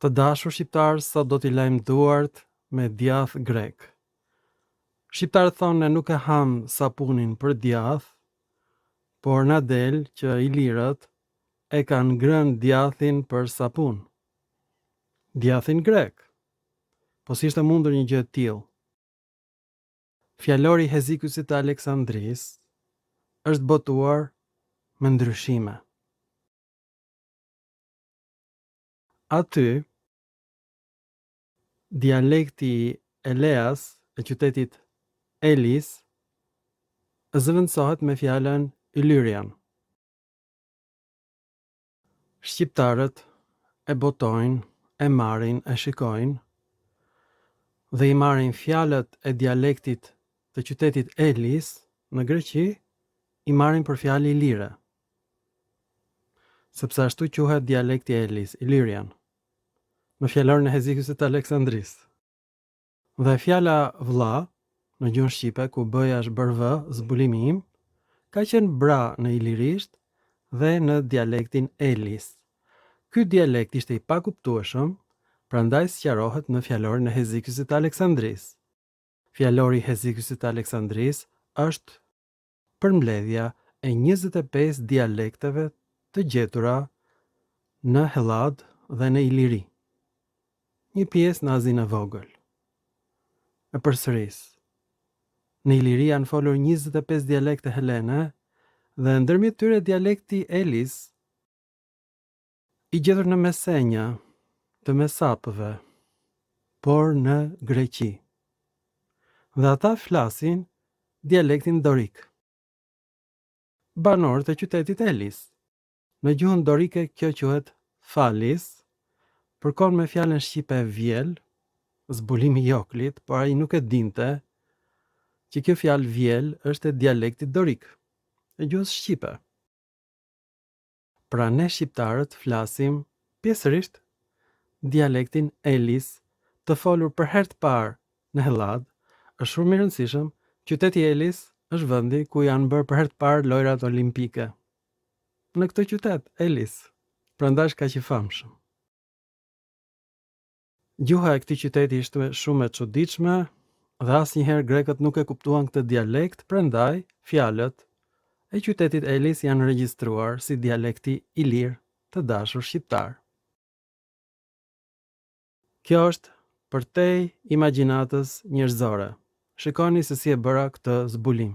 Të dashur shqiptar, sot do t'i lajm duart me djath grek. Shqiptarët thonë ne nuk e ham sapunin për djath, por na del që ilirët e kanë ngrënë djathin për sapun. Djathin grek. Po si ishte mundur një gjë e tillë? Fjalori Hezikusit të Aleksandris është botuar me ndryshime. Aty, dialekti Eleas e qytetit Elis zëvendësohet me fjalën Illyrian. Shqiptarët e botojnë, e marrin, e shikojnë dhe i marrin fjalët e dialektit të qytetit Elis në Greqi, i marrin për fjalë ilire. Sepse ashtu quhet dialekti Elis, Illyrian, në fjalorin e Hezikusit të Aleksandris. Dhe fjala vlla në gjuhën shqipe, ku b-ja është bërë v, zbulimi im, ka qenë bra në ilirisht dhe në dialektin Elis. Ky dialekt ishte i pakuptueshëm, prandaj sqarohet në fjalorin e Hezikusit të Aleksandris. Fjalori i Hezikusit të Aleksandris është përmbledhja e 25 dialekteve të gjetura në Hellad dhe në Iliri. Një pjesë në Azinë e Vogël. E përsëris. Në Iliri janë folur 25 dialekte helene dhe ndërmjet tyre dialekti Elis i gjetur në Mesenja të mesapëve, por në Greqi. Dhe ata flasin dialektin dorik. Banorët e qytetit Elis. Në gjuhën dorike kjo quhet falis, përkon me fjalën shqipe vjel, zbulimi i Joklit, por ai nuk e dinte që kjo fjalë vjel është e dialektit dorik, e gjuhës shqipe. Pra ne shqiptarët flasim pjesërisht dialektin Elis, të folur për herë të parë në Hellad. Është shumë i rëndësishëm, qyteti Elis është vendi ku janë bërë për herë të parë lojrat olimpike. Në këtë qytet, Elis, prandaj është kaq i famshëm. Gjuha e këtij qyteti ishte shumë e çuditshme dhe asnjëherë grekët nuk e kuptuan këtë dialekt, prandaj fjalët e qytetit Elis janë regjistruar si dialekti ilir të dashur shqiptar. Kjo është përtej imagjinatës njerëzore. Shikoni se si e bëra këtë zbulim.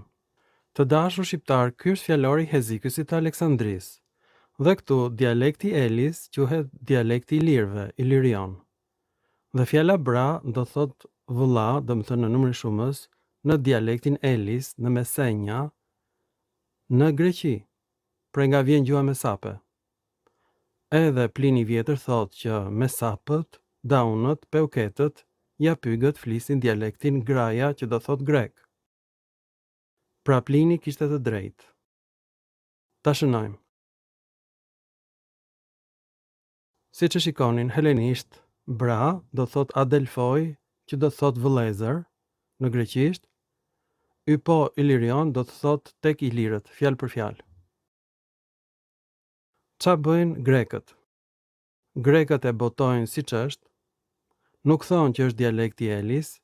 Të dashur shqiptar, ky është fjalori Hezikusit të Aleksandris. Dhe këtu dialekti Elis quhet dialekti ilirëve, Ilirion. Dhe fjala bra do thot vëlla, do të thënë në numrin shumës, në dialektin Elis, në Mesenja, në Greqi, pra nga vjen gjuha mesape. Edhe Plini i Vjetër thot që mesapët, daunët, peuketët, japygët flisin dialektin graja që do thot grek. Pra Plini kishte të drejtë. Ta shënojmë. Siç e shikonin helenisht, bra do thot adelfoi, që do thot vëllezër në greqisht. Ypo Ilirion do të thot tek ilirët, fjalë për fjalë. Çfarë bëjnë grekët? Grekët e botojnë siç është, nuk thonë që është dialekti Elis,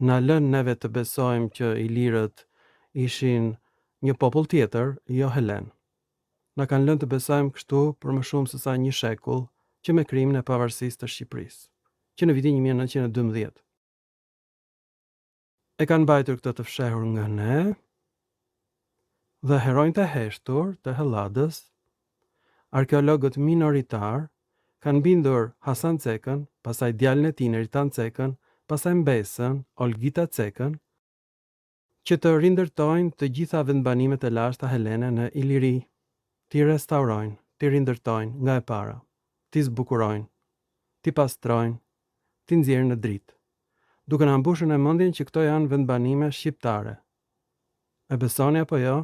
na lën neve të besojmë që ilirët ishin një popull tjetër, jo helen. Na kanë lënë të besojmë kështu për më shumë se sa një shekull, që me krimin e pavarësisë të Shqipërisë, që në vitin 1912. E kanë mbajtur këtë të fshehur nga ne, dhe heronjtë e heshtur të Helladës, arkeologët minoritar, kanë bindur Hasan Cekën, pastaj djalin e tij Eritan Cekën, pastaj Mbesën, Olgita Cekën, që të rindërtojnë të gjitha vendbanimet e lashta helene në Iliri, t'i restaurojnë, t'i rindërtojnë nga e para, t'i zbukurojnë, t'i pastrojnë, t'i nxjerrin në dritë, duke na mbushur në mendjen që këto janë vendbanime shqiptare. E besoni apo jo?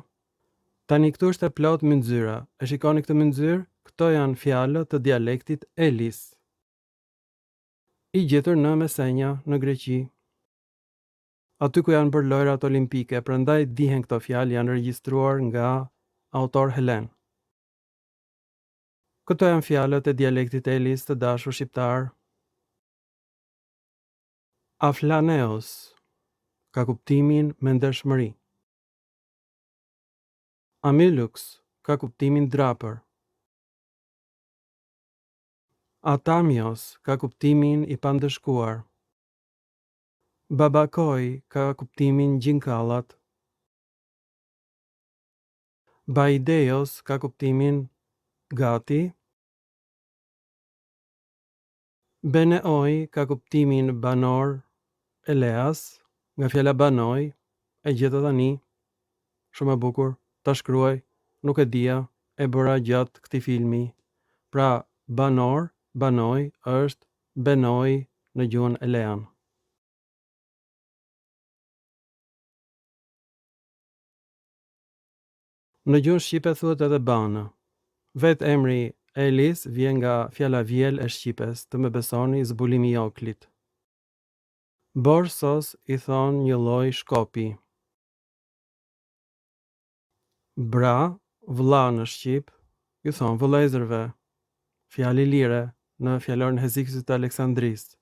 Tani këtu është e plot mynxyra. E shikoni këtë mynxyrë? Këto janë fjalët të dialektit Elis, i gjetur në Mesenja, në Greqi. Aty ku janë bërë lojrat olimpike, prandaj dihen këto fjalë, janë regjistruar nga autor helen. Këto janë fjalët e dialektit Elis të dashur shqiptar. Aflaneos ka kuptimin mendershmëri. Amylux ka kuptimin drapër. Atamios ka kuptimin i pandëshkuar. Babakoj ka kuptimin gjinkallat. Baideos ka kuptimin gati. Beneoj ka kuptimin banor, Eleas, nga fjala banoj, e gjeta tani, shumë e bukur, ta shkruaj, nuk e dia, e bëra gjatë këtij filmi. Pra, banor, banoj është benoj në gjuhën elean. Në gjuhën shqipe thuhet edhe banë. Vetë emri Elis vjen nga fjala vjel e shqipes, të më besoni zbulimi i Oklit. Borsos i thon një lloj shkopi. Bra, vëlla në shqip, ju thon vëllezërve. Fjalë lire në fjalorin Hezikësit të Aleksandrisë.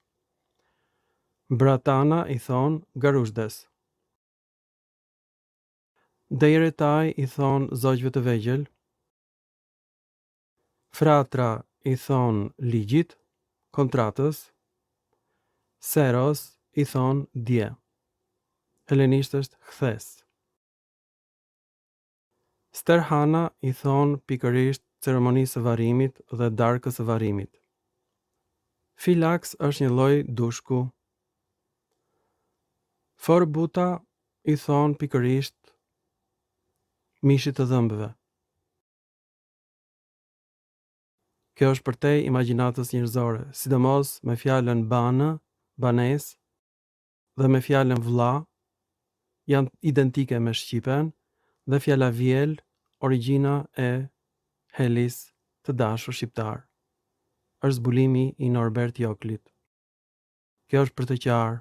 Bratana i thon garushdes. Dejretaj i thon zogjve të vegjël. Fratra i thon ligjit, kontratës. Seros i thon dje. Helenisht është kthes. Sterhana i thon pikërisht ceremonisë së varrimit dhe darkës së varrimit. Filaks është një lloj dushku. Forbuta i thon pikërisht mishit të dhëmbëve. Kjo është përtej imagjinatës njerëzore, sidomos me fjalën banë, banes dhe me fjalën vëlla, janë identike me shqipen, dhe fjala vjel, origjina e Helis, të dashur shqiptar, është zbulimi i Norbert Joklit. Kjo është për të qarë.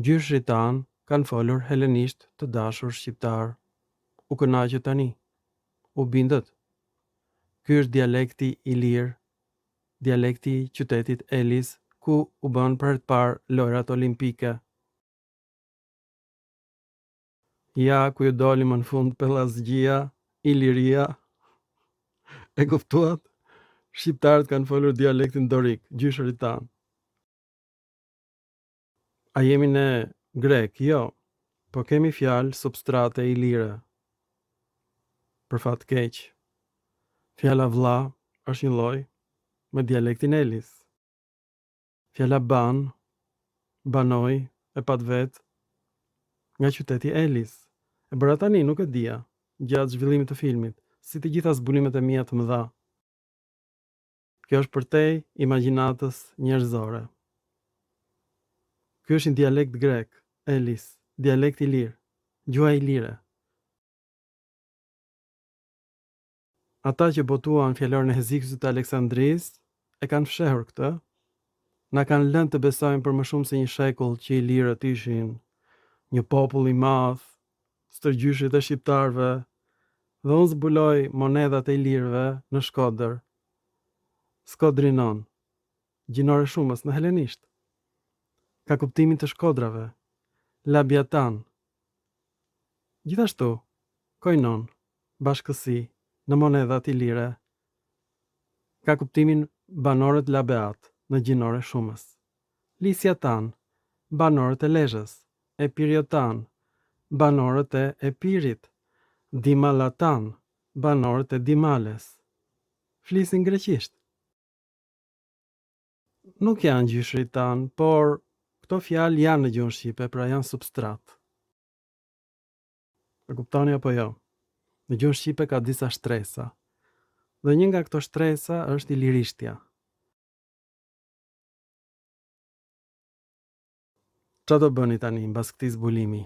Gjyshrit tan kanë folur helenisht të dashur shqiptar. U kënaqë tani. U bindët. Ky është dialekti i lirë, dialekti i qytetit Elis, ku u bën për të parë lojrat olimpike. Ja, ku ju doli më në fund pellazgjia, iliria, e kuptuat? Shqiptarët kanë folur dialektin dorik, gjyshërit tanë. A jemi ne grek? Jo, po kemi fjalë substrate ilire. Për fat keq. Fjala vlla është një lloj me dialektin Elis. Fjala ban, banoj, e pat vet, nga qyteti Elis. E bëra tani, nuk e dia, gjatë zhvillimit të filmit, si të gjitha zbulimet e mia të mëdha. Kjo është përtej imagjinatës njerëzore. Ky është një dialekt grek, Elis, dialekt i lirë, gjuha i lire. Ata që botuan fjalorin e Hezikësit të Aleksandrisë e kanë fshehur këtë, na kanë lënë të besojmë për më shumë se një shekull që i lirët ishin një popull i madh, stërgjyshit e shqiptarëve, dhe unë zbuloj monedat e ilirëve në Shkodër. Skodrinon, gjinore shumës në helenisht. Ka kuptimin të shkodrave, labiatan. Gjithashtu, koinon, bashkësi, në monedat ilire. Ka kuptimin banorët labeat në gjinore shumës. Lisjatan, banorët e Lezhës, Epiriotan, banorët e Epirit, Dimalatan, banorët e Dimales. Flisin greqisht. Nuk janë gjyshrit tanë, por këto fjalë janë në gjuhën shqipe, pra janë substrat. E kuptoni apo jo? Në gjuhën shqipe ka disa shtresa. Dhe një nga këto shtresa është ilirishtja. Qa do bëni tani mbas këtij zbulimi?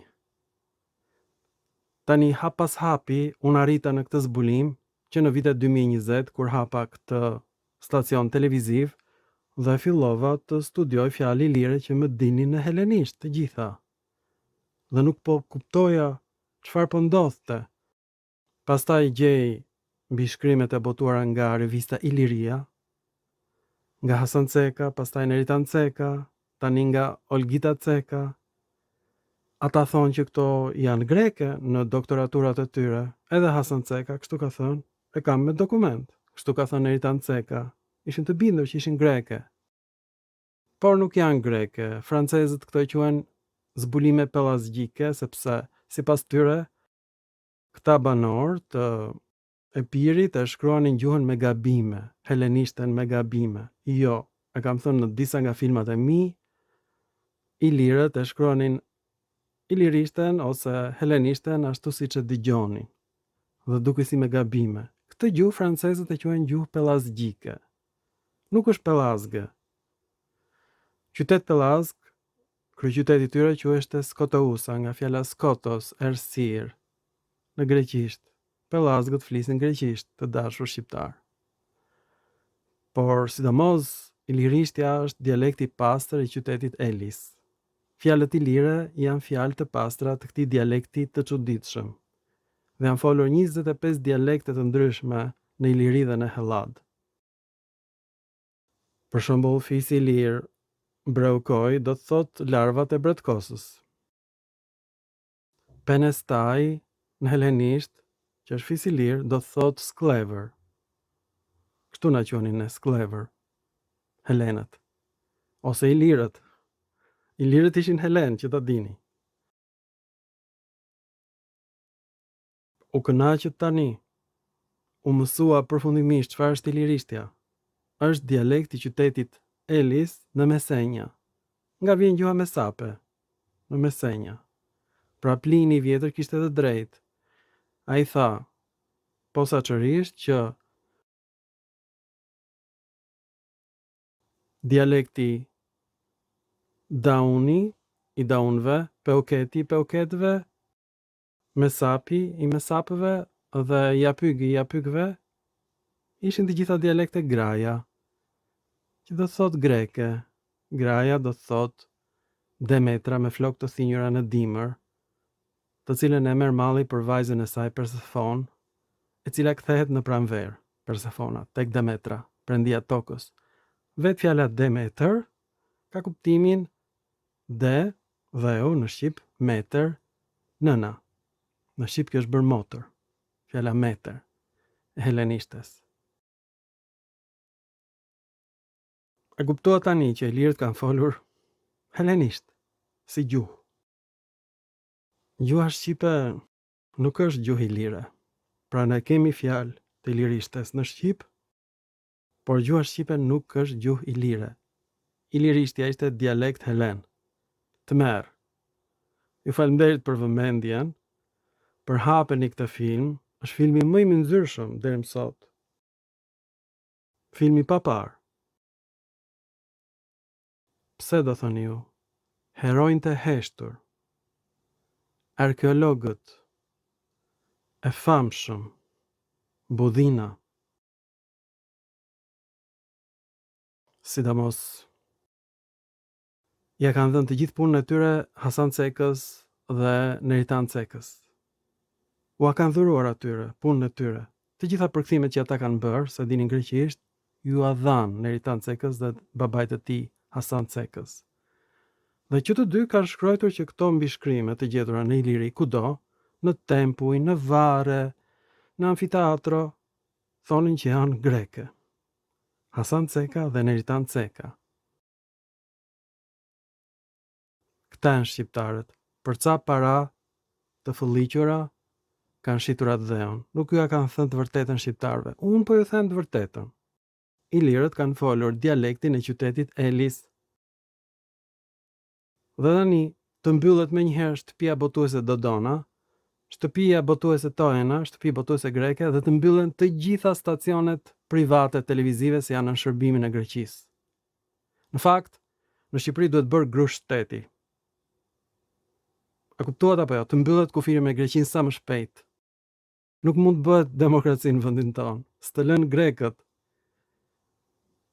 Tani hap pas hapi unë arrita në këtë zbulim që në vitet 2020 kur hapa këtë stacion televiziv dhe fillova të studioj fjalë ilire që më dinin në helenisht të gjitha. Dhe nuk po kuptoja çfarë po ndodhte. Pastaj gjej mbi shkrimet e botuara nga revista Iliria, nga Hasan Ceka, pastaj Neritan Ceka, tani nga Olgita Ceka. Ata thonë që këto janë greke në doktoraturat e tyre, edhe Hasan Ceka, kështu ka thënë, e kam me dokument, kështu ka thënë Eritan Ceka, ishin të bindur që ishin greke. Por nuk janë greke, francezët këto e quajnë zbulime pelazgjike, sepse sipas tyre këta banor të Epirit e shkruanin gjuhën me gabime, helenishten me gabime. Jo, e kam thënë në disa nga filmat e mi, ilirët e shkruanin ilirishten ose helenishten ashtu siç e dëgjonin, dhe duke si me gabime. Këtë gjuhë francezët e quajnë gjuhë pelazgjike. Nuk është pelazge. Qytet Pelazg, kryeqyteti i tyre quheshte Skotousa, nga fjala Skotos, errësirë, në greqisht. Pelazgët flisin greqisht, të dashur shqiptar. Por sidomos ilirishtja është dialekti i pastër i qytetit Elis. Fjalët ilire janë fjalë të pastra të këtij dialekti të çuditshëm. Dhe janë folur 25 dialekte të ndryshme në Iliri dhe në Hellad. Për shembull, fisi ilir breukoj do të thotë larvat e bretkosës. Penestai në helenisht, që është fisi ilir, do të thotë sklever. Kështu na quhenin ne sklever, helenët, ose ilirët. Ilirët ishin helen, që ta dini. U kënaqët tani. U mësua përfundimisht çfarë është ilirishtja. Është dialekti i qytetit Elis në Mesenja. Nga vjen gjuha mesape, në Mesenja. Pra Plini i Vjetër kishte edhe drejt. Ai tha, posaçërisht që dialekti dauni i daunve, peuketi i peuketëve, mesapi i mesapëve dhe japygi i japygëve ishin të gjitha dialekte graja, që do të thot greke. Graja do të thot Demetra me flokë të thinjura në dimër, të cilën e merr malli për vajzën e saj Persefon, e cila kthehet në pranverë, Persefona, tek Demetra, prendia e tokës. Vetë fjala Demeter ka kuptimin de, dheu në shqip, meter, nëna. Në shqip kjo është bërë motor. Fjala meter e helenishtes. E kuptua tani që ilirët kanë folur helenisht, si gjuhë. Gjuha shqipe nuk është gjuhë ilire. Pra ne kemi fjalë të ilirishtes në shqip, por gjuha shqipe nuk është gjuhë ilire. Ilirishtja ishte dialekt helen. Të merë. Ju falenderit për vëmendjen, për hapeni këtë film, është filmi më i mëndzyrshëm deri më sot. Filmi pa parë. Pse do thoni ju? Herojnë të heshtur, arkeologët, e famshëm, budhina, sidomos ja kanë dhënë të gjithë punën e tyre Hasan Cekës dhe Neritan Cekës. Ua kanë dhuruar atyre punën e tyre. Të gjitha përkthimet që ata kanë bërë, se dinin greqisht, ju a dhanë Neritan Cekës dhe babait të tij Hasan Cekës. Dhe që të dy kanë shkruar që këto mbishkrime të gjetura në Iliri kudo, në tempuj, në vare, në amfiteatro, thonin që janë greke. Hasan Ceka dhe Neritan Ceka. Këta janë shqiptarët. Për ca para të fëlliqura kanë shitur atë dheun. Nuk ju a kanë thënë të vërtetën shqiptarëve. Unë po ju them të vërtetën. Ilirët kanë folur dialektin e qytetit Elis. Dhe tani të mbyllet me njëherë shtëpia botuese Dodona, shtëpia botuese Tojena, shtëpi botuese greke dhe të mbyllen të gjitha stacionet private televizive që janë në shërbimin e Greqisë. Në fakt, në Shqipëri duhet bërë grush shteti. A kuptuat apo jo? Të mbyllet kufiri me Greqinë sa më shpejt. Nuk mund të bëhet demokraci në vendin tonë. S'të lënë grekët.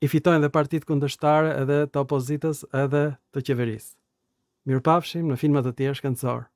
I fitojnë dhe partitë kundërshtare edhe të opozitës edhe të qeverisë. Mirupafshim në filma të tjerë shkencor.